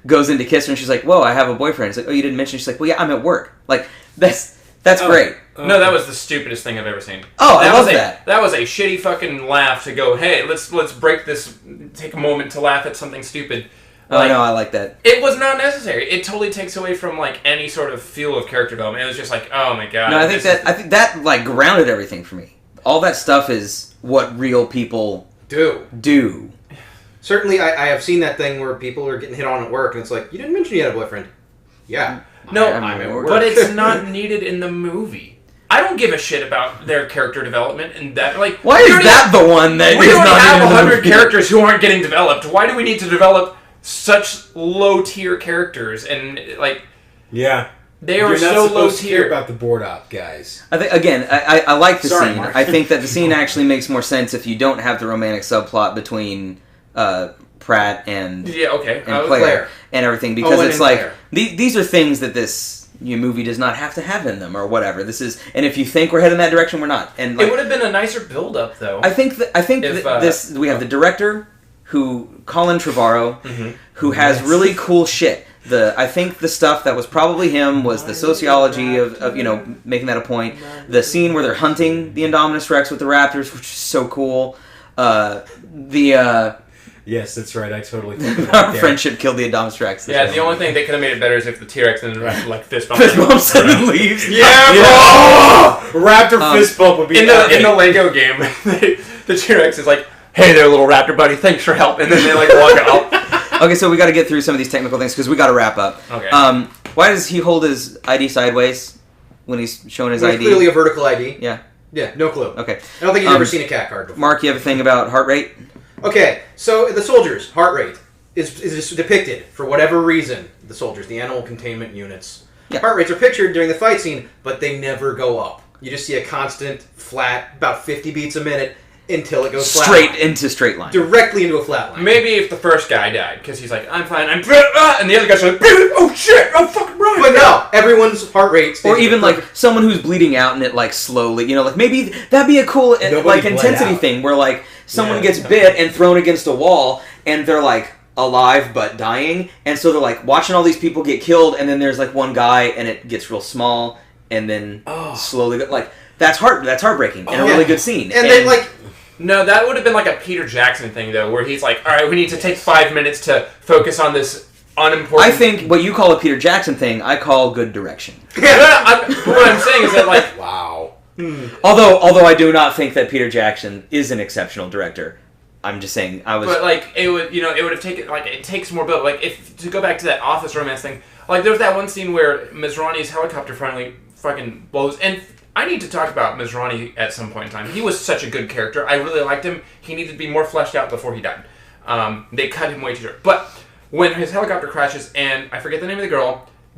S2: goes in to kiss her and she's like, "Whoa, I have a boyfriend." It's like, "Oh, you didn't mention?" She's like, "Well, yeah, I'm at work." Like that's great.
S4: No, that was the stupidest thing I've ever seen.
S2: Oh, I love that.
S4: That was a shitty fucking laugh to go, "Hey, let's break this. Take a moment to laugh at something stupid."
S2: Oh, no, I like that.
S4: It was not necessary. It totally takes away from any sort of feel of character development. It was just like, oh my god.
S2: No, I think that grounded everything for me. All that stuff is what real people do.
S3: Certainly, I have seen that thing where people are getting hit on at work, and it's like, you didn't mention you had a boyfriend. Yeah.
S4: No,
S3: I'm at work.
S4: but it's not needed in the movie. I don't give a shit about their character development and that. Like,
S2: why is that the one that
S4: we
S2: is
S4: already
S2: not
S4: have
S2: even
S4: 100 characters who aren't getting developed? Why do we need to develop such low tier characters? And like,
S1: yeah,
S4: they are so low tier.
S1: About the board op guys.
S2: I think again, I like the scene.
S3: Mark.
S2: I think that the scene actually makes more sense if you don't have the romantic subplot between Pratt and Claire and everything, because it's like these are things that this movie does not have to have in them or whatever. This is, and if you think we're heading that direction, we're not. And like,
S4: it would have been a nicer build up though.
S2: I think this we have the director Colin Trevorrow, who has really cool shit. I think the stuff that was probably him was the sociology of making that a point. The scene where they're hunting the Indominus Rex with the raptors, which is so cool.
S1: Yes, that's right. I totally think
S2: our friendship killed the Indominus Rex.
S4: Yeah, the only thing they could have made it better is if the T-Rex and the Rex like fist bump.
S2: Fist bumps and leaves.
S1: Raptor fist bump would be
S4: in the Lego game. The T-Rex is like, "Hey there, little raptor buddy, thanks for help," and then they like walk out.
S2: Okay, so we got to get through some of these technical things because we got to wrap up.
S4: Okay.
S2: Why does he hold his ID sideways when he's showing his ID?
S3: Clearly a vertical ID.
S2: Yeah.
S3: Yeah, no clue.
S2: Okay.
S3: I don't think you've ever seen a cat card before.
S2: Mark, you have a thing about heart rate?
S3: Okay, so the soldiers' heart rate is depicted, for whatever reason, the soldiers, the animal containment units.
S2: Yeah.
S3: Heart rates are pictured during the fight scene, but they never go up. You just see a constant, flat, about 50 beats a minute until it goes
S2: straight into straight line.
S3: Directly into a flat line.
S4: Maybe if the first guy died, because he's like, "I'm fine, I'm," and the other guy's like, "Oh shit, I'm fucking right."
S3: But no, everyone's heart rate stays
S2: or even like someone who's bleeding out and it like slowly, like maybe that'd be a cool like intensity thing where like someone gets bit and thrown against a wall and they're like alive but dying, and so they're like watching all these people get killed, and then there's like one guy and it gets real small and then slowly like that's heartbreaking and a really good scene.
S3: And then like.
S4: No, that would have been like a Peter Jackson thing, though, where he's like, "All right, we need to take 5 minutes to focus on this unimportant."
S2: I think what you call a Peter Jackson thing, I call good direction.
S4: What I'm saying is that, like,
S1: wow.
S2: Although I do not think that Peter Jackson is an exceptional director. I'm just saying
S4: But like it would have taken like it takes more build. Like if to go back to that office romance thing, like there was that one scene where Mizrahi's helicopter finally fucking blows and. I need to talk about Mizrahi at some point in time. He was such a good character. I really liked him. He needed to be more fleshed out before he died. They cut him way too short. But when his helicopter crashes, and I forget the name of the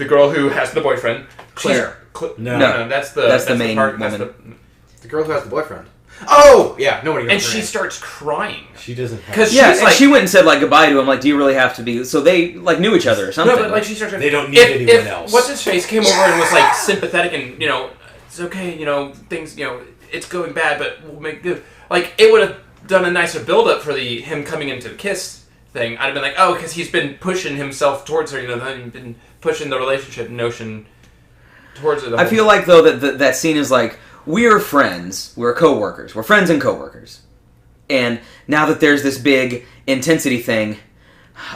S4: girl who has the boyfriend,
S3: Claire.
S4: No, that's the
S2: main woman.
S3: The girl who has the boyfriend. Oh, yeah, nobody knows.
S4: And she starts crying.
S1: She doesn't have.
S2: Because she went and said like goodbye to him. Like, do you really have to be? So they like knew each other or something.
S4: No, but like she starts.
S1: They don't need anyone else.
S4: What's his face came over and was like sympathetic and it's okay, things, it's going bad, but we'll make good. Like, it would have done a nicer build-up for him coming into the kiss thing. I'd have been like, oh, because he's been pushing himself towards her, he's been pushing the relationship notion towards her.
S2: I feel like, though, that scene is like, we're friends, we're co-workers, we're friends and co-workers. And now that there's this big intensity thing,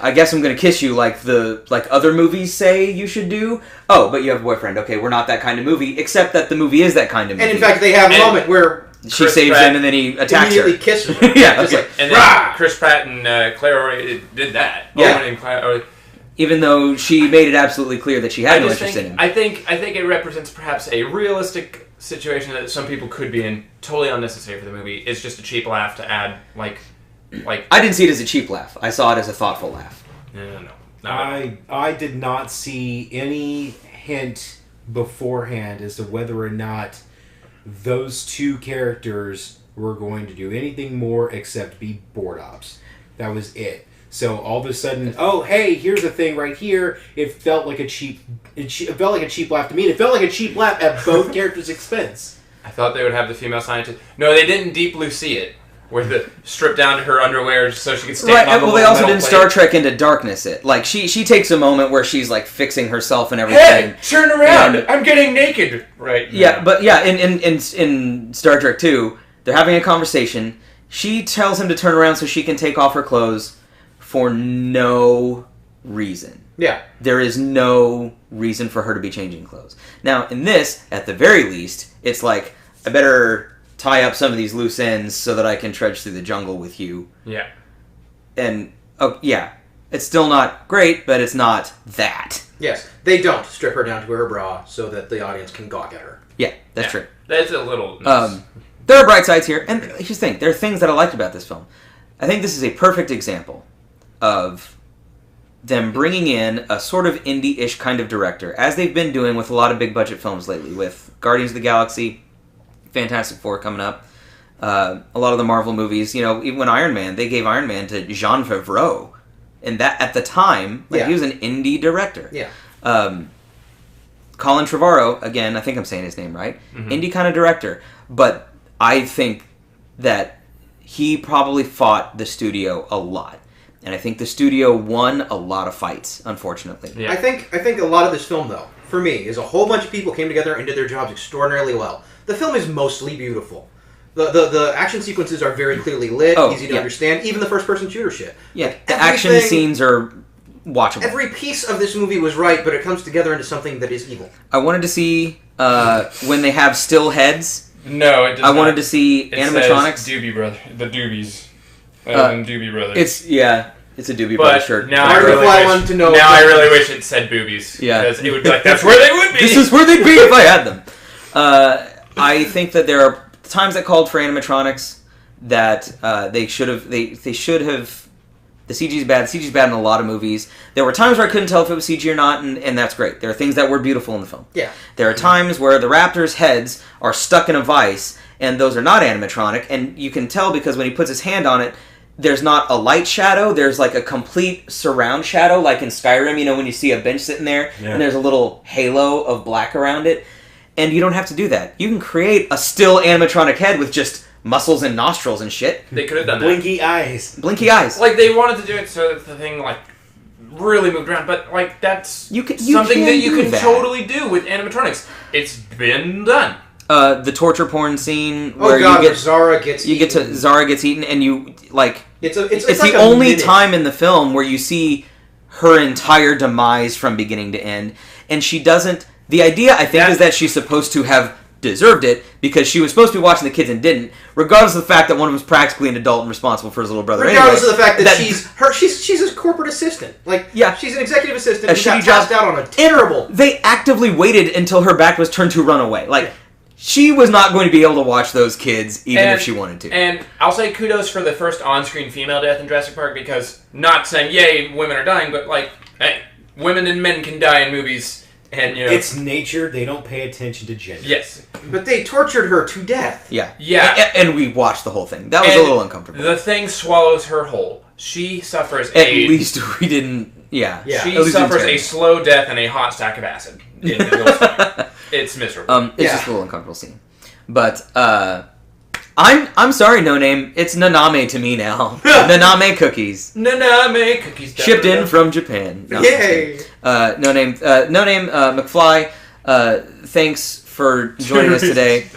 S2: I guess I'm gonna kiss you like other movies say you should do. Oh, but you have a boyfriend. Okay, we're not that kind of movie, except that the movie is that kind of movie.
S3: And in fact, they have a moment where
S2: she saves him and then he attacks her.
S3: Immediately kisses her.
S2: Yeah, okay.
S4: And then Chris Pratt and Claire already did that.
S2: Yeah. Even though she made it absolutely clear that she had no interest in him.
S4: I think it represents perhaps a realistic situation that some people could be in, totally unnecessary for the movie. It's just a cheap laugh to add, like
S2: I didn't see it as a cheap laugh. I saw it as a thoughtful laugh.
S4: No.
S1: I did not see any hint beforehand as to whether or not those two characters were going to do anything more except be board ops. That was it. So all of a sudden, oh hey, here's a thing right here. It felt like a cheap laugh to me. It felt like a cheap laugh at both characters' expense.
S4: I thought they would have the female scientist. No, they didn't Deep Blue Sea it. Where the stripped down to her underwear so she could stand on the
S2: well, they also did Star Trek Into Darkness. It like she takes a moment where she's like fixing herself and everything.
S4: Hey, turn around! I'm getting naked right now.
S2: Yeah, but yeah, in Star Trek 2, they're having a conversation. She tells him to turn around so she can take off her clothes for no reason.
S3: Yeah,
S2: there is no reason for her to be changing clothes. Now, in this, at the very least, it's like I better tie up some of these loose ends so that I can trudge through the jungle with you.
S4: Yeah.
S2: yeah, it's still not great, but it's not that.
S3: Yes, they don't strip her down to her bra so that the audience can gawk at her.
S2: Yeah, that's true.
S4: That's a little...
S2: There are bright sides here, and here's the thing. There are things that I liked about this film. I think this is a perfect example of them bringing in a sort of indie-ish kind of director, as they've been doing with a lot of big-budget films lately, with Guardians of the Galaxy, Fantastic Four coming up, a lot of the Marvel movies. You know, even when Iron Man, they gave Iron Man to Jean Favreau. And that, at the time, he was an indie director.
S3: Yeah.
S2: Colin Trevorrow, again, I think I'm saying his name right, indie kind of director. But I think that he probably fought the studio a lot. And I think the studio won a lot of fights, unfortunately.
S3: Yeah. I think a lot of this film, though, for me, is a whole bunch of people came together and did their jobs extraordinarily well. The film is mostly beautiful. The action sequences are very clearly lit, easy to understand. Even the first-person shooter shit.
S2: Yeah, the action scenes are watchable.
S3: Every piece of this movie was right, but it comes together into something that is evil.
S2: I wanted to see when they have still heads.
S4: No, it does
S2: I wanted to see animatronics.
S4: Says Doobie Brother, the Doobies, Doobie Brothers.
S2: It's a Doobie Brother shirt.
S4: Now I really wish it said boobies. Yeah, because it would be like that's where they would be.
S2: This is where they'd be if I had them. I think that there are times that called for animatronics that they should have. They should have. The CG's bad. The CG's bad in a lot of movies. There were times where I couldn't tell if it was CG or not, and that's great. There are things that were beautiful in the film.
S3: Yeah.
S2: There are times where the raptors' heads are stuck in a vice, and those are not animatronic, and you can tell because when he puts his hand on it, there's not a light shadow. There's like a complete surround shadow, like in Skyrim, you know, when you see a bench sitting there, and there's a little halo of black around it. And you don't have to do that. You can create a still animatronic head with just muscles and nostrils and shit.
S4: They could have done
S1: Blinky eyes.
S2: Blinky eyes.
S4: Like, they wanted to do it so that the thing, like, really moved around. But, like, that's something that you can totally do with animatronics. It's been done.
S2: The torture porn scene where
S3: Zara gets eaten.
S2: Zara gets eaten, and you, like... It's
S3: like
S2: the only time in the film where you see her entire demise from beginning to end. And she doesn't... The idea, I think, is that she's supposed to have deserved it because she was supposed to be watching the kids and didn't, regardless of the fact that one of them was practically an adult and responsible for his little brother.
S3: Regardless of the fact that she's a corporate assistant. Like, she's an executive assistant who got tasked out on a terrible...
S2: They actively waited until her back was turned to run away. Like, she was not going to be able to watch those kids even if she wanted to.
S4: And I'll say kudos for the first on-screen female death in Jurassic Park because, not saying, yay, women are dying, but, like, hey, women and men can die in movies... And, you know,
S1: it's nature. They don't pay attention to gender.
S4: Yes.
S3: But they tortured her to death.
S2: Yeah.
S4: Yeah.
S2: And we watched the whole thing. That was a little uncomfortable.
S4: The thing swallows her whole. She suffers
S2: At least we didn't... Yeah.
S4: She suffers a slow death and a hot stack of acid. It's miserable.
S2: It's just a little uncomfortable scene. But, I'm sorry, No Name. It's Naname to me now. Naname cookies.
S4: Naname cookies.
S2: Shipped in from Japan. No,
S3: yay!
S2: No Name McFly, thanks for joining us today.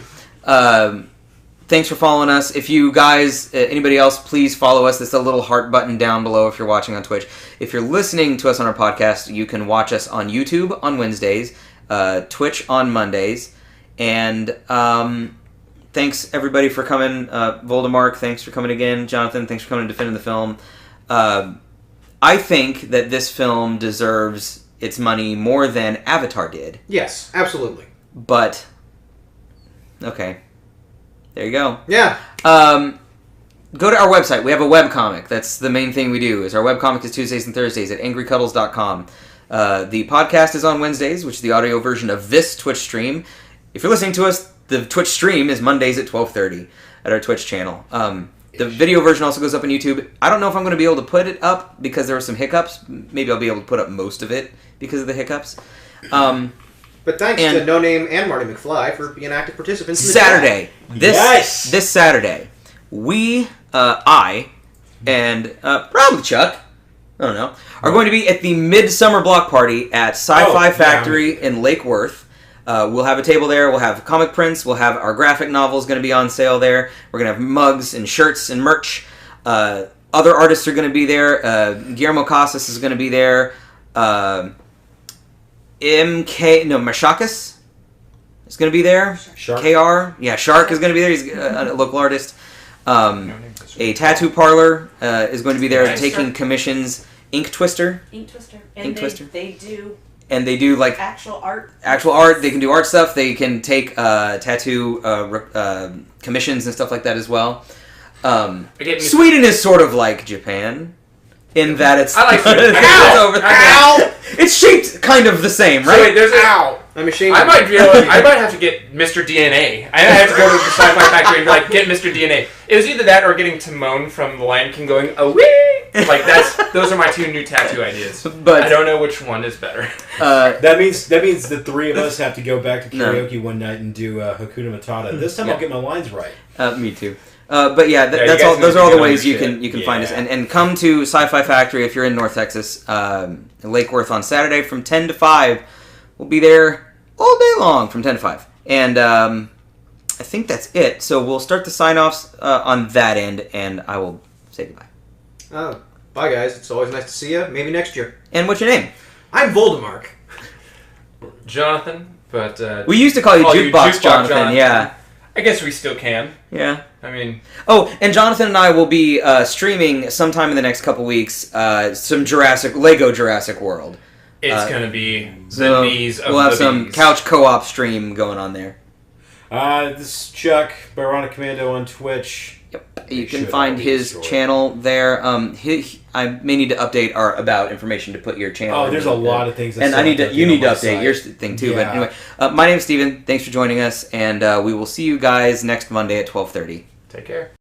S2: Thanks for following us. If you guys, anybody else, please follow us. There's a little heart button down below if you're watching on Twitch. If you're listening to us on our podcast, you can watch us on YouTube on Wednesdays, Twitch on Mondays, and... thanks, everybody, for coming. Voldemort, thanks for coming again. Jonathan, thanks for coming and defending the film. I think that this film deserves its money more than Avatar did.
S3: Yes, absolutely.
S2: But, okay. There you go.
S3: Yeah.
S2: Go to our website. We have a webcomic. That's the main thing we do. Our webcomic is Tuesdays and Thursdays at angrycuddles.com. The podcast is on Wednesdays, which is the audio version of this Twitch stream. If you're listening to us, the Twitch stream is Mondays at 12:30 at our Twitch channel. The video version also goes up on YouTube. I don't know if I'm going to be able to put it up because there were some hiccups. Maybe I'll be able to put up most of it because of the hiccups.
S3: But thanks to No Name and Marty McFly for being active participants in the
S2: Saturday. This Saturday, I, and probably Chuck, I don't know, are going to be at the Midsummer Block Party at Sci-Fi Factory in Lake Worth. We'll have a table there. We'll have comic prints. We'll have our graphic novels going to be on sale there. We're going to have mugs and shirts and merch. Other artists are going to be there. Guillermo Casas is going to be there. Mashakis is going to be there.
S1: Shark.
S2: KR. Yeah, Shark is going to be there. He's a local artist. A tattoo parlor is going to be there
S4: Nice.
S2: taking commissions. Ink Twister.
S5: And
S2: Twister.
S5: they do
S2: And they do like
S5: actual art.
S2: They can do art stuff. They can take tattoo commissions and stuff like that as well. Sweden is sort of like Japan in that it's
S4: I like Sweden.
S2: it's over there.
S1: Ow!
S2: It's shaped kind of the same, right?
S4: So wait, there's ow.
S3: I'm ashamed.
S4: I might have to get Mr. DNA. I have to go to the sci-fi factory and be like, get Mr. DNA. It was either that or getting Timon from The Lion King going, oh wee! Like those are my 2 new tattoo ideas.
S2: But
S4: I don't know which one is better.
S1: That means the 3 of us have to go back to karaoke one night and do Hakuna Matata. This time I'll get my lines right.
S2: Me too. But yeah, that's all. Those are all the ways you can find us, and come to Sci-Fi Factory if you're in North Texas, in Lake Worth on Saturday from 10 to 5. We'll be there all day long from 10 to 5, and I think that's it. So we'll start the sign-offs on that end, and I will say goodbye.
S3: Bye guys. It's always nice to see you. Maybe next year.
S2: And what's your name?
S3: I'm Voldemort.
S4: Jonathan, but
S2: We used to call you Jukebox Jonathan. Yeah.
S4: I guess we still can.
S2: Yeah.
S4: I mean...
S2: Oh, and Jonathan and I will be streaming sometime in the next couple weeks some Lego Jurassic World.
S4: It's going to be the knees of the
S2: We'll have
S4: bees.
S2: some couch co-op stream going on there.
S1: This is Chuck, Byronic Commando on Twitch.
S2: Yep. You can find his channel there. I may need to update our about information to put your channel.
S1: Oh, there's a lot of things.
S2: And you need to update your thing too. Yeah. But anyway, my name's Steven. Thanks for joining us, and we will see you guys next Monday at 12:30.
S4: Take care.